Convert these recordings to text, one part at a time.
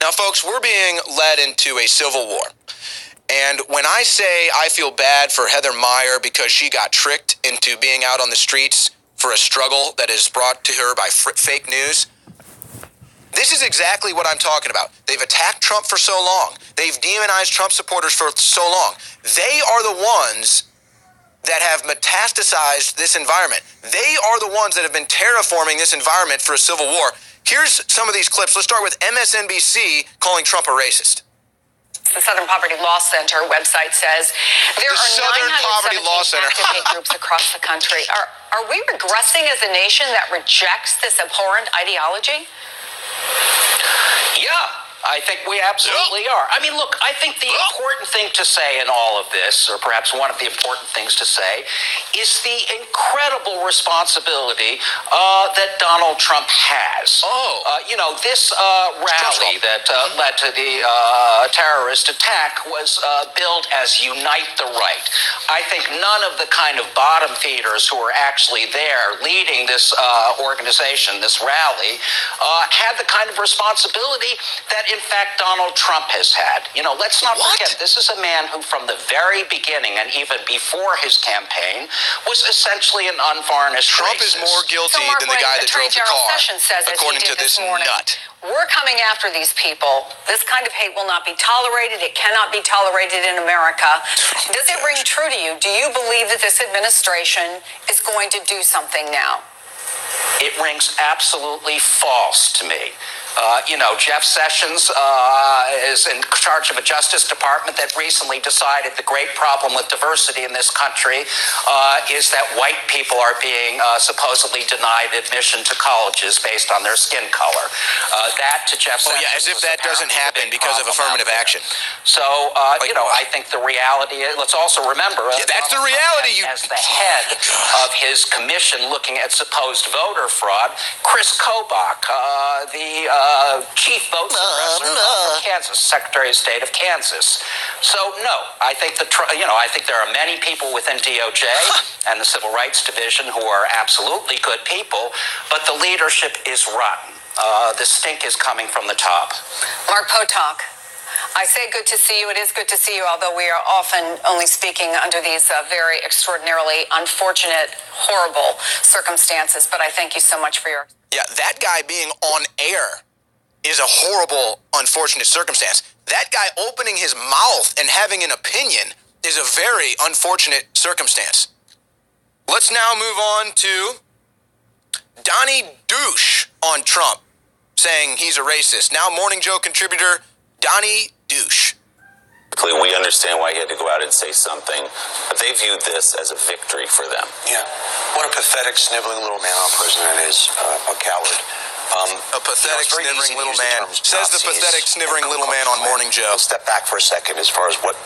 Now, folks, we're being led into a civil war. And when I say I feel bad for Heather Meyer because she got tricked into being out on the streets for a struggle that is brought to her by fake news, this is exactly what I'm talking about. They've attacked Trump for so long. They've demonized Trump supporters for so long. They are the ones that have metastasized this environment. They are the ones that have been terraforming this environment for a civil war. Here's some of these clips. Let's start with MSNBC calling Trump a racist. The Southern Poverty Law Center website says there are 917 active hate groups across the country. Are we regressing as a nation that rejects this abhorrent ideology? Yeah. I think we absolutely are. I mean, look, I think the important thing to say in all of this, or perhaps one of the important things to say, is the incredible responsibility that Donald Trump has. This rally that led to the terrorist attack was billed as Unite the Right. I think none of the kind of bottom feeders who were actually there leading this organization, this rally, had the kind of responsibility that in fact Donald Trump has had. Let's not forget, this is a man who from the very beginning and even before his campaign was essentially an unvarnished Trump racist. is more guilty than the guy that drove the car, according to this nut. We're coming after these people. This kind of hate will not be tolerated. It cannot be tolerated in America. Does it ring true to you? Do you believe that this administration is going to do something now? It rings absolutely false to me. Jeff Sessions is in charge of a Justice Department that recently decided the great problem with diversity in this country is that white people are being supposedly denied admission to colleges based on their skin color. That to Jeff Sessions. As if that doesn't happen because of affirmative action. So, I think the reality is, let's also remember that's the reality. As the head of his commission looking at supposed voter fraud, Chris Kobach, the chief vote suppressor of Kansas, Secretary of State of Kansas. So no, I think I think there are many people within DOJ and the Civil Rights Division who are absolutely good people, but the leadership is rotten. The stink is coming from the top. Mark Potok, I say good to see you. It is good to see you, although we are often only speaking under these very extraordinarily unfortunate, horrible circumstances. But I thank you so much for your... Yeah, that guy being on air is a horrible, unfortunate circumstance. That guy opening his mouth and having an opinion is a very unfortunate circumstance. Let's now move on to Donnie Douche on Trump, saying he's a racist. Now Morning Joe contributor Donnie Douche. We understand why he had to go out and say something, but they viewed this as a victory for them. Yeah. What a pathetic, sniveling little man our president is, a coward. A pathetic, sniveling little man. Says the pathetic, sniveling little man on Morning Joe. Let's step back for a second as far as what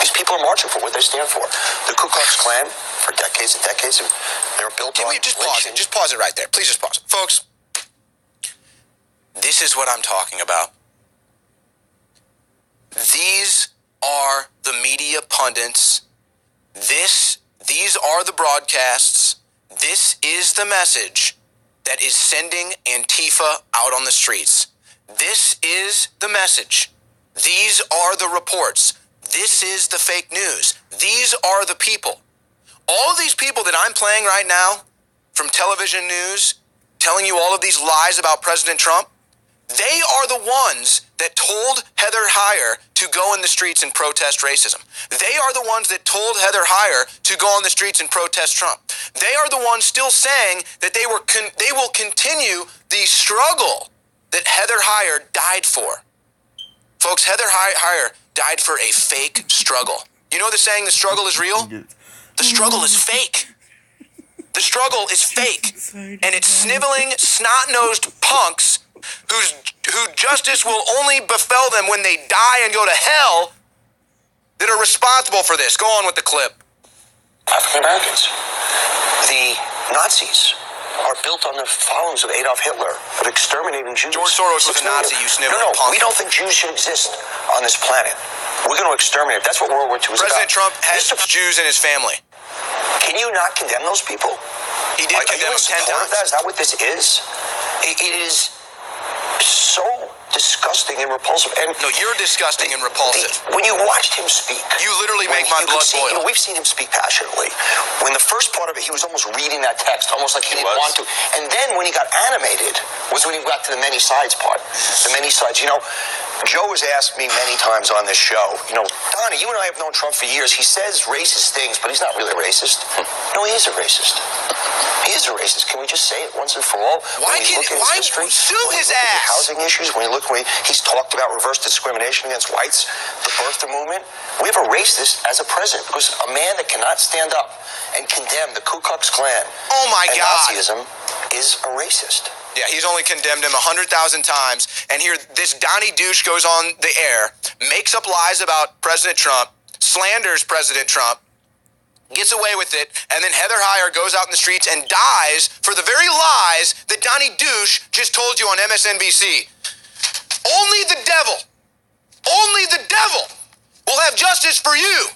these people are marching for, what they stand for. The Ku Klux Klan, for decades and decades, and they were built on... Can we just pause it? Just pause it right there. Please just pause it. Folks, this is what I'm talking about. These are the media pundits. These are the broadcasts. This is the message that is sending Antifa out on the streets. This is the message. These are the reports. This is the fake news. These are the people. All of these people that I'm playing right now from television news, telling you all of these lies about President Trump, they are the ones that told Heather Heyer to go in the streets and protest racism. They are the ones that told Heather Heyer to go on the streets and protest Trump. They are the ones still saying that they will continue the struggle that Heather Heyer died for. Folks, Heather Heyer died for a fake struggle. You know the saying, the struggle is real? The struggle is fake. The struggle is fake. And it's sniveling, snot-nosed punks who justice will only befell them when they die and go to hell that are responsible for this. Go on with the clip. African Americans. The Nazis are built on the followings of Adolf Hitler, of exterminating Jews. George Soros was a Nazi, you sniveling punk. We don't think Jews should exist on this planet. We're going to exterminate. That's what World War II was President about. Trump has Jews in his family. Can you not condemn those people? He did condemn them 10 times. Is that what this is? It is so disgusting and repulsive. And no, you're disgusting and repulsive. When you watched him speak, you literally make my blood boil. We've seen him speak passionately. When the first part of it, he was almost reading that text, almost like he didn't want to. And then when he got animated was when he got to the many sides part. The many sides. Joe has asked me many times on this show, Donnie, you and I have known Trump for years. He says racist things, but he's not really a racist. No, he is a racist. He is a racist. Can we just say it once and for all? Why sue his ass? Housing issues, when he's talked about reverse discrimination against whites, the birther movement. We have a racist as a president because a man that cannot stand up and condemn the Ku Klux Klan and Nazism is a racist. Yeah, he's only condemned him 100,000 times. And here, this Donnie douche goes on the air, makes up lies about President Trump, slanders President Trump, gets away with it, and then Heather Heyer goes out in the streets and dies for the very lies that Donnie douche just told you on MSNBC. Only the devil will have justice for you.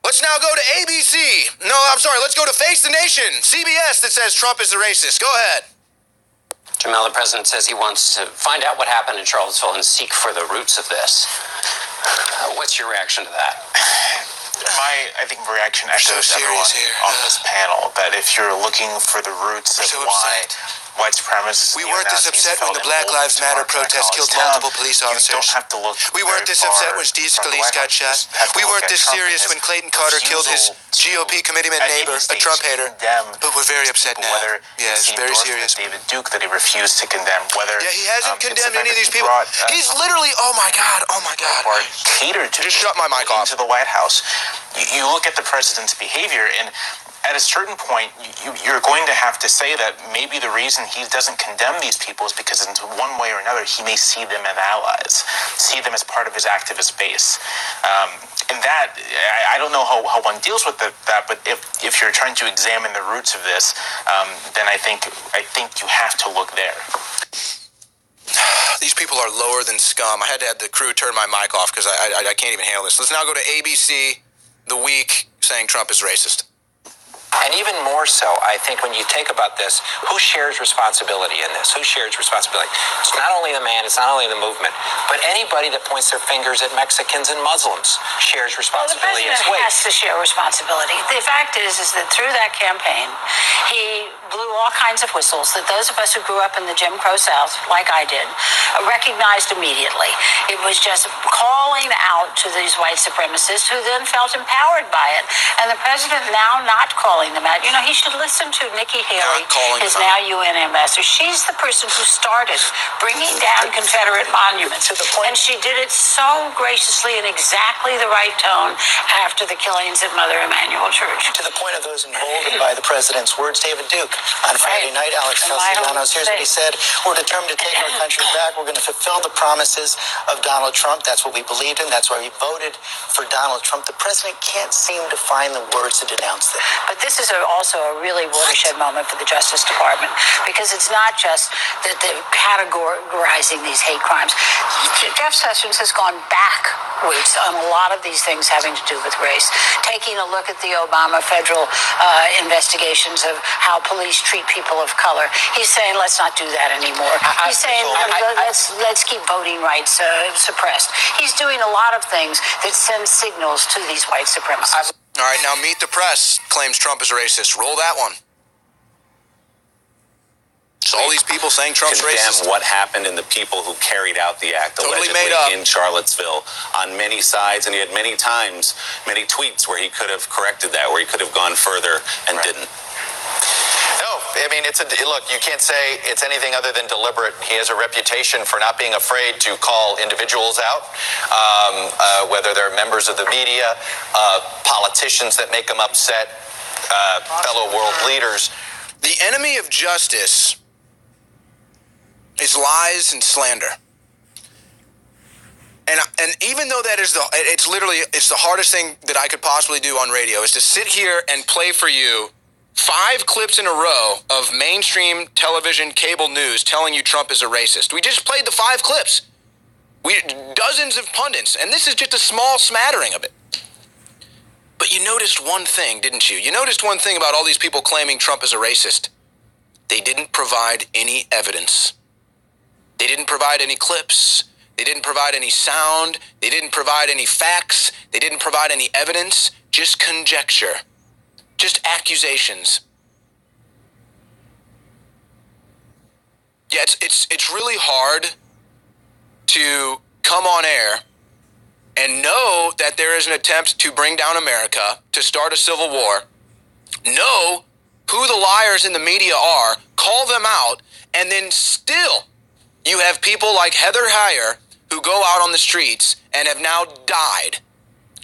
Let's now go to ABC. No, I'm sorry, let's go to Face the Nation, CBS, that says Trump is a racist. Go ahead. Jamel, the president says he wants to find out what happened in Charlottesville and seek for the roots of this. What's your reaction to that? I think reaction echoes everyone on this panel, that if you're looking for the roots of why white supremacists, we weren't this upset when the Black Lives Matter protest killed multiple police officers. You don't have to look. We weren't this upset when Steve Scalise got shot. We weren't this serious when Clayton Carter killed his GOP committeeman neighbor, a Trump hater. But we're very upset now. Yeah, it's very serious. David Duke that he refused to condemn. Yeah, he hasn't condemned any of these people. He's literally, oh my God. Catered to just shut my mic off. To the White House. You look at the president's behavior, and at a certain point, you're going to have to say that maybe the reason he doesn't condemn these people is because in one way or another, he may see them as allies, see them as part of his activist base. And that, I don't know how one deals with that, but if you're trying to examine the roots of this, then I think you have to look there. These people are lower than scum. I had to have the crew turn my mic off because I can't even handle this. Let's now go to ABC, The Week, saying Trump is racist. And even more so, I think when you think about this, who shares responsibility in this? Who shares responsibility? It's not only the man, it's not only the movement, but anybody that points their fingers at Mexicans and Muslims shares responsibility as well. The president has to share responsibility. The fact is that through that campaign, he blew all kinds of whistles that those of us who grew up in the Jim Crow South, like I did, recognized immediately. It was just calling out to these white supremacists who then felt empowered by it. And the president now not calling them out. He should listen to Nikki Haley, his now UN ambassador. She's the person who started bringing down Confederate monuments. And she did it so graciously in exactly the right tone after the killings at Mother Emanuel Church. To the point of those emboldened by the president's words, David Duke, on Friday night, Alex Castellanos, here's what he said: we're determined to take our country back. We're going to fulfill the promises of Donald Trump. That's what we believed in. That's why we voted for Donald Trump. The president can't seem to find the words to denounce that. But this is also a really watershed moment for the Justice Department, because it's not just that they're categorizing these hate crimes. Jeff Sessions has gone backwards on a lot of these things having to do with race, taking a look at the Obama federal investigations of how police treat people of color. He's saying, let's not do that anymore. He's saying, let's keep voting rights suppressed. He's doing a lot of things that send signals to these white supremacists. All right, now Meet the Press claims Trump is racist. Roll that one. So all these people saying Trump's racist. Condemn what happened and the people who carried out the act Totally allegedly in Charlottesville on many sides, and he had many times, many tweets where he could have corrected that, where he could have gone further and didn't. No, I mean, look, you can't say it's anything other than deliberate. He has a reputation for not being afraid to call individuals out, whether they're members of the media, politicians that make him upset, fellow world leaders. The enemy of justice is lies and slander. And even though that is it's the hardest thing that I could possibly do on radio, is to sit here and play for you 5 clips in a row of mainstream television cable news telling you Trump is a racist. We just played the 5 clips. Dozens of pundits, and this is just a small smattering of it. But you noticed one thing, didn't you? You noticed one thing about all these people claiming Trump is a racist. They didn't provide any evidence. They didn't provide any clips. They didn't provide any sound. They didn't provide any facts. They didn't provide any evidence. Just conjecture. Just accusations. Yeah, it's really hard to come on air and know that there is an attempt to bring down America, to start a civil war, know who the liars in the media are, call them out, and then still you have people like Heather Heyer who go out on the streets and have now died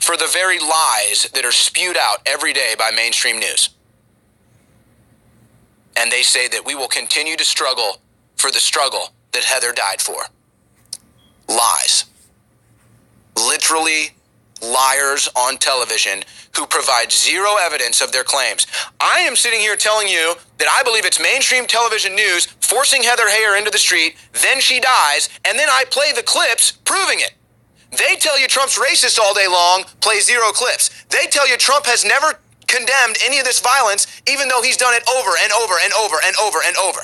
for the very lies that are spewed out every day by mainstream news. And they say that we will continue to struggle for the struggle that Heather died for. Lies. Literally liars on television who provide zero evidence of their claims. I am sitting here telling you that I believe it's mainstream television news forcing Heather Heyer into the street, then she dies, and then I play the clips proving it. They tell you Trump's racist all day long, play zero clips. They tell you Trump has never condemned any of this violence, even though he's done it over and over and over and over and over.